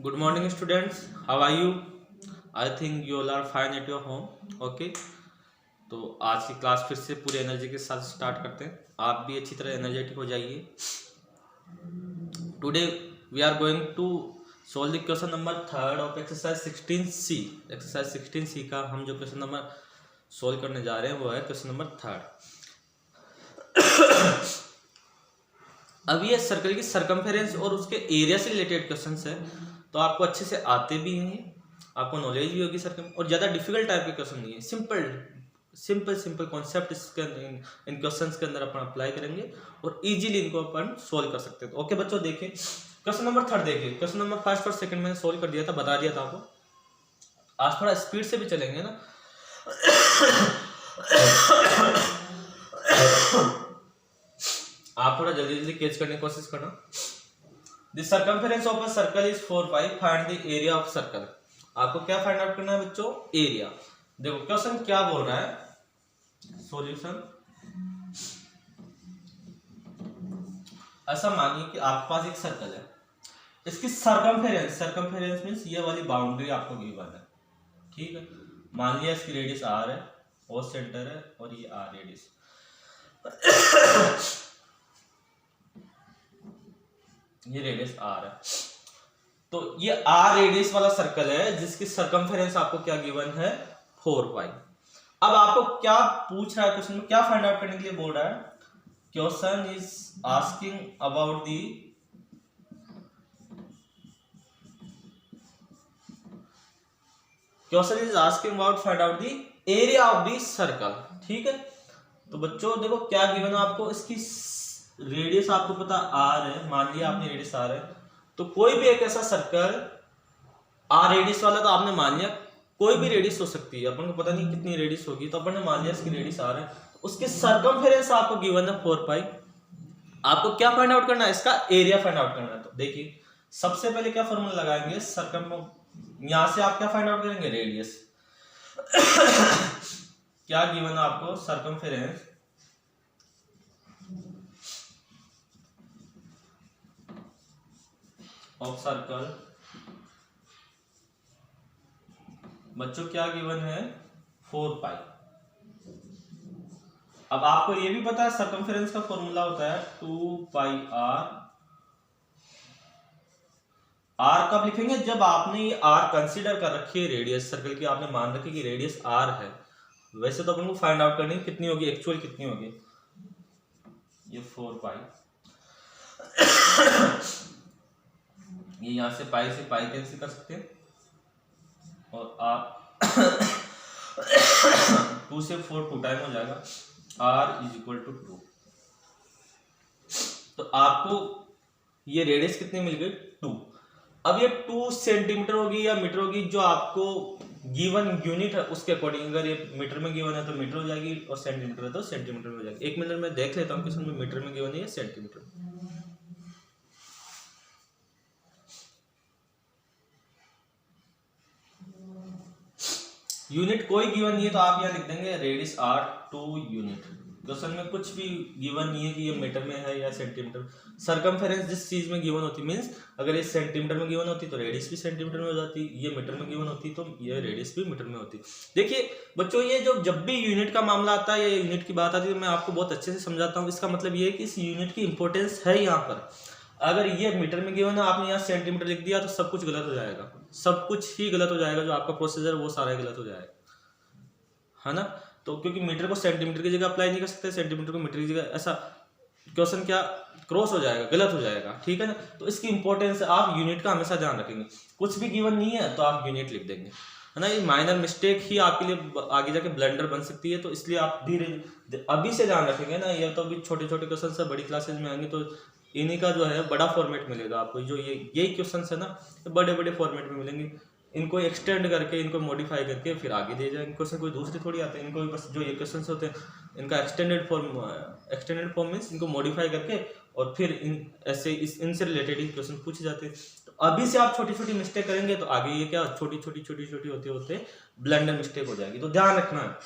Good morning, students. How are you? I think you all are fine at your home. Okay. तो आज की class फिर से पूरी एनर्जी के साथ स्टार्ट करते हैं. आप भी अच्छी तरह एनर्जेटिक हो जाइए. Today we are going to solve the question number 3 of exercise 16C. Exercise 16C का हम जो क्वेश्चन नंबर सॉल्व करने जा रहे हैं वो है क्वेश्चन नंबर 3. अब ये सर्कल की सरकमफेरेंस और उसके एरिया से रिलेटेड क्वेश्चंस है, तो आपको अच्छे से आते भी हैं, आपको नॉलेज भी होगी सर्कम, और ज़्यादा डिफिकल्ट टाइप के क्वेश्चन नहीं है. सिंपल कॉन्सेप्ट इसके इन क्वेश्चंस के अंदर अपन अप्लाई करेंगे और इजीली इनको अपन सोल्व कर सकते हैं. तो ओके बच्चों, देखिए क्वेश्चन नंबर 3 देखिए. क्वेश्चन नंबर फर्स्ट और सेकंड मैंने सोल्व कर दिया था, बता दिया था आपको. आज थोड़ा स्पीड से भी चलेंगे ना. आप थोड़ा जल्दी जल्दी कैच करने की कोशिश करना. The circumference of a circle is 4 pi. Find the area of circle. आपको क्या फाइंड आउट करना है बच्चों? एरिया. देखो क्वेश्चन क्या बोल रहा है. सॉल्यूशन. ऐसा मानिए कि आपके पास एक सर्कल है, इसकी सर्कमफेरेंस मींस ये वाली बाउंड्री आपको गिवन है. ठीक है, मान लिया इसकी रेडियस r है और सेंटर है और ये r रेडियस. ये रेडियस r है, तो ये r रेडियस वाला सर्कल है जिसकी सरकमफेरेंस आपको क्या गिवन है? 4 पाई. अब आपको क्या पूछ रहा है क्वेश्चन में, क्या फाइंड आउट करने के लिए बोल रहा है? Question is asking about the find out the area of the circle. ठीक है, तो बच्चों देखो क्या गिवन है आपको. इसकी रेडियस आपको पता r है, मान लिया आपने रेडियस r है, तो कोई भी एक ऐसा सर्कल r रेडियस वाला, तो आपने मान लिया कोई भी रेडियस हो सकती है, अपन को पता नहीं कितनी रेडियस होगी, तो अपन ने मान लिया इसकी रेडियस r है, उसके सरकमफेरेंस आपको गिवन है 4 पाई. आपको क्या फाइंड आउट करना है? इसका एरिया फाइंड आउट करना है. तो देखिए सबसे पहले क्या फॉर्मूला लगाएंगे? यहां से आप क्या फाइंड आउट करेंगे? रेडियस. क्या गिवन है आपको? Circumference of circle. बच्चों क्या गिवन है? 4 पाई. अब आपको ये भी पता है सरकमफेरेंस का फॉर्मूला होता है 2 पाई r. r कब लिखेंगे? जब आपने ये r कंसीडर कर रखी है रेडियस सर्कल की, आपने मान रखी कि रेडियस r है. वैसे तो अपन को फाइंड आउट करनी कितनी होगी, एक्चुअल कितनी होगी. ये 4 पाई. ये यहां से पाई कैंसिल कर सकते हैं और आप 2 से 4 2 टाइम हो जाएगा. r is equal to 2. तो आपको ये रेडियस कितनी मिल गई? 2. अब ये 2 सेंटीमीटर होगी या मीटर होगी, जो आपको गिवन यूनिट है उसके अकॉर्डिंग. अगर ये मीटर में गिवन है तो मीटर हो जाएगी, और सेंटीमीटर है तो सेंटीमीटर में हो जाएगी. 1 मिनट में देख लेता हूँ क्वेश्चन में मीटर में गिवन है या सेंटीमीटर. यूनिट कोई गिवन नहीं है, तो आप यहाँ लिख देंगे रेडियस r 2 यूनिट. क्वेश्चन में कुछ भी गिवन नहीं है कि ये मीटर में है या सेंटीमीटर. सरकमफेरेंस जिस चीज में गिवन होती, मींस अगर ये सेंटीमीटर में गिवन होती तो रेडियस भी सेंटीमीटर में हो जाती, ये मीटर में गिवन होती तो ये रेडियस भी मीटर में होती. देखिए बच्चों, ये जब भी यूनिट का मामला आता है या यूनिट की बात आती है, मैं आपको बहुत अच्छे से समझाता हूँ. इसका मतलब ये है कि इस यूनिट की इंपॉर्टेंस है यहाँ पर. अगर ये मीटर में गिवन है, आपने यहाँ सेंटीमीटर लिख दिया, तो सब कुछ गलत हो जाएगा. सब कुछ ही गलत हो जाएगा, जो आपका प्रोसीजर वो सारा गलत हो जाएगा, है ना. तो क्योंकि मीटर को सेंटीमीटर की जगह अप्लाई नहीं कर सकते, सेंटीमीटर को मीटर की जगह, ऐसा क्वेश्चन क्या क्रॉस हो जाएगा, गलत हो जाएगा. ठीक है ना. तो इसकी इंपॉर्टेंस है, आप यूनिट का हमेशा ध्यान रखेंगे. कुछ भी गिवन नहीं है तो आप यूनिट लिख देंगे, है ना. ये माइनर मिस्टेक ही आपके लिए आगे जाके ब्लंडर बन सकती है, तो इसलिए आप धीरे अभी से ध्यान रखेंगे ना. ये तो अभी छोटे छोटे क्वेश्चन से बड़ी क्लासेज में आएंगे, तो इन्हीं का जो है बड़ा फॉर्मेट मिलेगा आपको. जो यही क्वेश्चन है ना, बड़े बड़े फॉर्मेट में मिलेंगे. इनको एक्सटेंड करके, इनको मॉडिफाई करके फिर आगे दे जाएंगे. क्वेश्चन कोई दूसरे थोड़ी आते हैं, इनको बस जो ये क्वेश्चन होते हैं इनका एक्सटेंडेड फॉर्म मीन्स इनको मॉडिफाई करके और फिर इनसे रिलेटेड ही क्वेश्चन पूछे जाते हैं. तो अभी से आप छोटी छोटी मिस्टेक करेंगे तो आगे ये क्या छोटी छोटी होते होते ब्लंडर मिस्टेक हो जाएगी. तो ध्यान रखना है.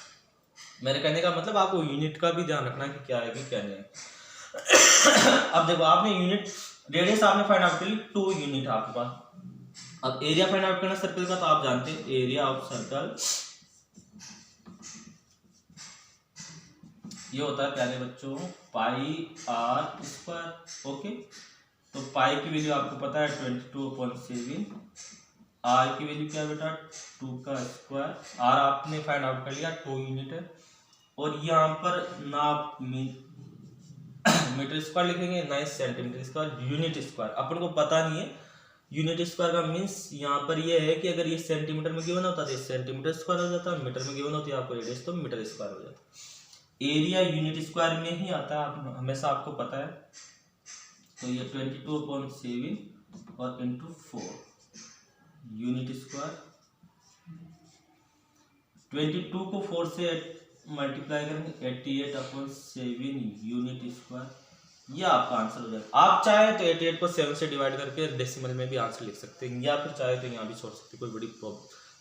मेरे कहने का मतलब आपको यूनिट का भी ध्यान रखना है कि क्या है कि क्या नहीं है. अब देखो आपने यूनिट रेडियस आपने फाइंड आउट कर ली 2 यूनिट आपके पास. अब एरिया फाइंड आउट करना सर्कल का, तो आप जानते हैं एरिया ऑफ सर्कल ये होता है प्यारे बच्चों पाई आर स्क्वायर। ओके, तो पाई की वैल्यू आपको पता है 22/7, आर की वैल्यू क्या है बेटा 2 का स्क्वायर, आर आपने फाइंड आउट कर लिया 2 यूनिट है, और यहाँ पर ना मीटर स्क्वायर लिखेंगे ना centimetre square, unit square upon को पता नहीं है। यूनिट स्क्वायर का मीन्स यहाँ पर ये है कि अगर ये सेंटीमीटर में गिवन होता तो ये सेंटीमीटर स्क्वायर हो जाता, मीटर में गिवन होती है आपको रेडियस तो मीटर स्क्वायर हो जाता। एरिया यूनिट स्क्वायर में ही आता है, आप हमेशा आपको पता है। तो ये 22/7 और इंटू 4 यूनिट स्क्वायर, 22 को 4 से मल्टीप्लाई करेंगे 88/7 यूनिट स्क्वायर, ये आपका आंसर हो जाएगा। आप चाहे तो 88 को 7 से डिवाइड करके डेसिमल में भी आंसर लिख सकते हैं, या फिर चाहे तो यहाँ भी छोड़ सकते हैं, कोई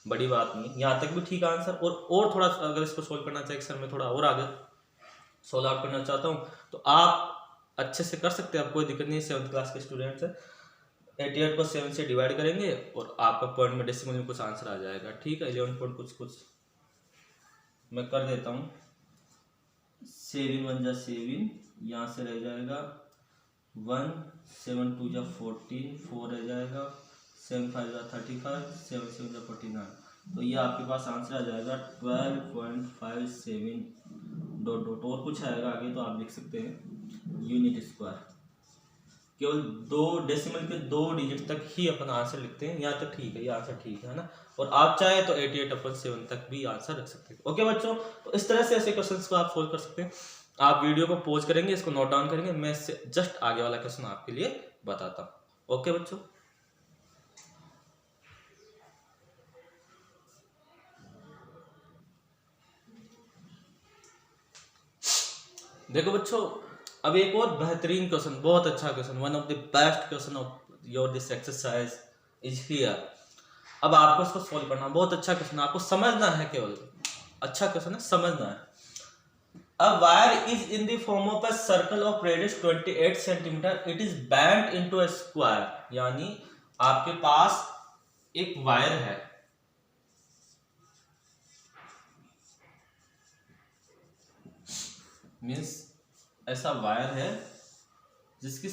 बड़ी बात नहीं, यहाँ तक भी ठीक आंसर। और थोड़ा अगर इसको सोल्व करना चाहिए सर मैं थोड़ा और आगे सोल्व आउट करना चाहता हूँ तो आप अच्छे से कर सकते हैं, आप कोई दिक्कत नहीं है। 7th क्लास के स्टूडेंट्स है, 88 को 7 से डिवाइड करेंगे और आपका पॉइंट में डेसिमल में कुछ आंसर आ जाएगा। ठीक है, 11 पॉइंट कुछ मैं कर देता हूँ। 7 1 जा 7, यहाँ से रह जाएगा 1, 7 2 जा 14, 4 रह जाएगा, 7 5 जा 35, 7 7 जा 49, तो ये आपके पास आंसर आ जाएगा 12.57 ... और कुछ आएगा आगे तो आप लिख सकते हैं यूनिट स्क्वायर। केवल 2 डेसिमल के 2 डिजिट तक ही अपन आंसर लिखते हैं, यहाँ तक ठीक है, ये आंसर ठीक है ना। और आप चाहे तो 88/7 तक भी आंसर रख सकते हैं। ओके बच्चों, तो इस तरह से ऐसे क्वेश्चंस को आप सोल्व कर सकते हैं। आप वीडियो को पॉज करेंगे, इसको नोट डाउन करेंगे, मैं इससे जस्ट आगे वाला क्वेश्चन आपके लिए बताता हूँ। ओके बच्चों, देखो बच्चों, अब एक और बेहतरीन क्वेश्चन, बहुत अच्छा question, one of the best question of your this exercise is here. अब आपको इसको सोल्व करना, बहुत अच्छा क्वेश्चन, आपको समझना है, केवल अच्छा क्वेश्चन है, समझना है। A wire is in the form of a circle of radius 28 cm. It is bent into a square. यानी आपके पास एक वायर है, मीन्स ऐसा वायर है जिसकी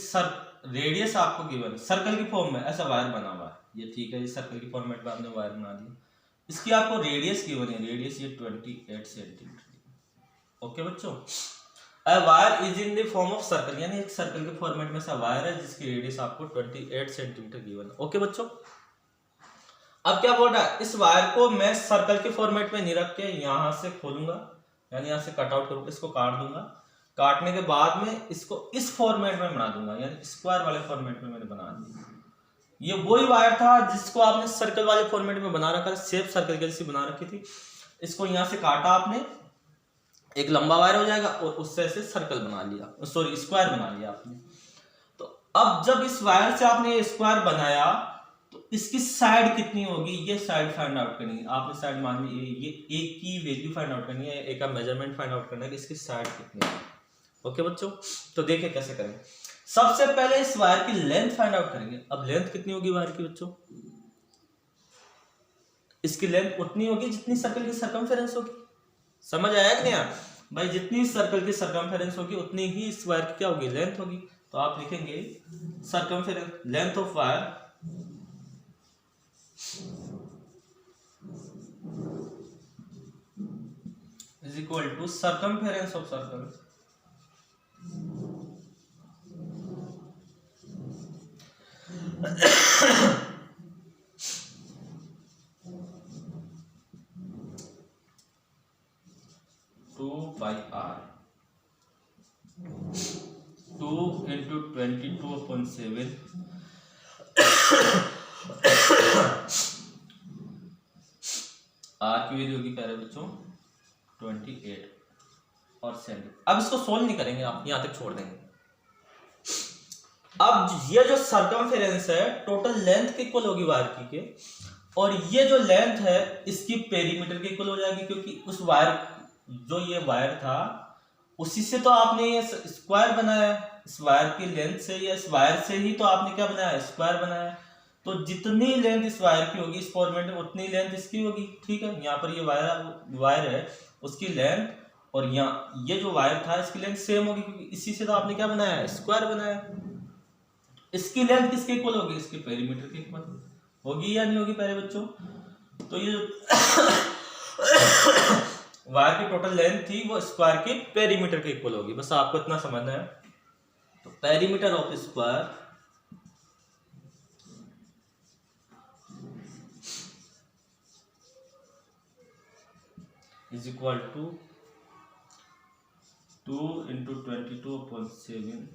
रेडियस आपको गिवन, सर्कल की फॉर्म में ऐसा वायर बना हुआ है। ये ठीक है, ये सर्कल की फॉर्मेट में आपने वायर बना दिया, इसकी आपको रेडियस गिवन है, रेडियस ये 28 सेंटीमीटर। ओके बच्चों, a wire is in the form of circle, यानी एक सर्कल के फॉर्मेट में ऐसा वायर है जिसकी रेडियस आपको 28 सेंटीमीटर गिवन है। ओके बच्चों, अब क्या बोल रहा है, इस वायर को मैं सर्कल के फॉर्मेट में नहीं रख के यहां से खोलूंगा, यानी यहां से कट आउट करूंगा, इसको काट दूंगा, काटने के बाद में इसको इस फॉर्मेट में बना दूंगा, यानी स्क्वायर वाले फॉर्मेट में मैंने बना दिया। ये वही वायर था जिसको आपने सर्कल वाले फॉर्मेट में बना रखा, शेप सर्कल के जैसी बना रखी थी, इसको यहां से काटा आपने, एक लंबा वायर हो जाएगा और उससे ऐसे सर्कल बना लिया, सॉरी स्क्वायर बना लिया आपने। तो अब जब इस वायर से आपने स्क्वायर बनाया तो इसकी साइड कितनी होगी, ये साइड फाइंड आउट करनी है आपने। साइड मान ली ये एक की वैल्यू फाइंड आउट करनी है, एक का मेजरमेंट फाइंड आउट करना है कि इसकी साइड कितनी है। ओके बच्चों, तो देखिए कैसे करें। सबसे पहले इस वायर की लेंथ फाइंड आउट करेंगे। अब लेंथ कितनी होगी वायर की बच्चों, इसकी लेंथ उतनी होगी जितनी सर्कल की सर्कमफेरेंस होगी। समझ आया कि नहीं भाई, जितनी सर्कल की सर्कमफेरेंस होगी उतनी ही इस वायर की क्या होगी, लेंथ होगी। तो आप लिखेंगे circumference, length of wire is equal to circumference of circle by r, 2 into 22/7 r की वैल्यू होगी प्यारे बच्चों 28 और सेंटी। अब इसको सोल्व नहीं करेंगे, आप यहां तक छोड़ देंगे। अब ये जो सर्कमफेरेंस है टोटल लेंथ के इक्वल होगी वायर की के, और ये जो लेंथ है इसकी पेरीमीटर के इक्वल हो जाएगी, क्योंकि उस वायर जो ये वायर था उसी से तो आपने ये स्क्वायर बनाया, इस वायर की लेंथ से या इस वायर से ही तो आपने क्या बनाया, स्क्वायर बनाया। तो जितनी लेंथ इस वायर की होगी इस फॉर्मेट में उतनी लेंथ इसकी होगी, ठीक है। यहाँ पर ये वायर है, उसकी लेंथ और यहाँ ये जो वायर था इसकी लेंथ सेम होगी, क्योंकि इसी से तो आपने क्या बनाया है, स्क्वायर बनाया। इसकी लेंथ किसके इक्वल होगी, इसके पेरीमीटर के इक्वल होगी या नहीं होगी प्यारे बच्चों। तो ये जो वायर की टोटल लेंथ थी वो स्क्वायर के पेरीमीटर के इक्वल होगी, बस आपको इतना समझना है। तो perimeter of square is equal to 2 × 22/7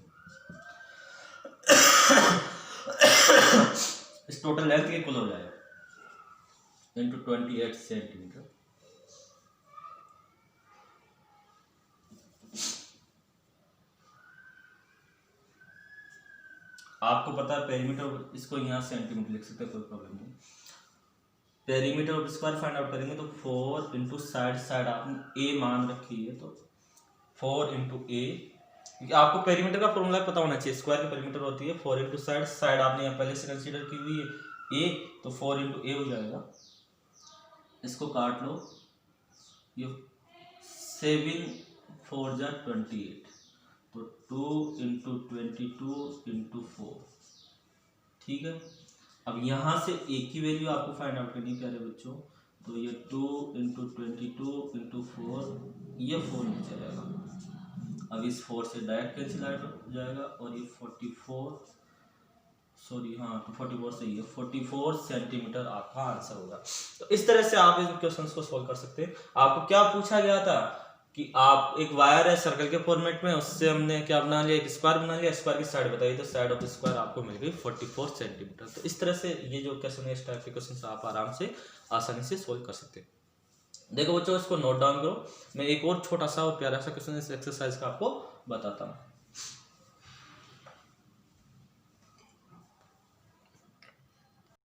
इस टोटल लेंथ के इक्वल हो जाएगा इंटू 28 सेंटीमीटर। आपको पता है पेरीमीटर, इसको यहाँ सेंटीमीटर लिख सकते हैं, कोई प्रॉब्लम नहीं। Perimeter of square find out करेंगे तो 4 × साइड आपने ए मान रखी है, तो 4 × ए, क्योंकि आपको पेरीमीटर का फॉर्मूला पता होना चाहिए। स्क्वायर की पेरीमीटर होती है 4 × साइड आपने यहाँ पहले से कंसीडर की हुई है ए, तो 4 × ए हो जाएगा। इसको काट लो, ये 7 4 जा 28, तो 2 × 22 × 4, ठीक है। अब यहाँ से ए की वैल्यू आपको फाइंड आउट करनी है प्यारे बच्चों, तो ये 2 × 22 × 4, ये 4 नीचे जाएगा। अब इस 4 से डायरेक्ट कैंसिल आउट हो जाएगा और ये 44 सही है, 44 सेंटीमीटर आपका आंसर होगा। तो इस तरह से आप इन क्वेश्चंस को सॉल्व कर सकते हैं। आपको क्या पूछा गया था कि आप एक वायर है सर्कल के फॉर्मेट में, उससे हमने क्या बना लिया, एक स्क्वायर बना लिया, स्क्वायर की साइड बताई, तो साइड ऑफ स्क्वायर आपको मिल गई 44 सेंटीमीटर। तो इस तरह से ये जो क्वेश्चन है, इस टाइप के क्वेश्चन आप आराम से आसानी से सोल्व कर सकते हैं। देखो बच्चों, इसको नोट डाउन करो। मैं एक और छोटा सा और प्यारा सा क्वेश्चन इस एक्सरसाइज का आपको बताता हूँ।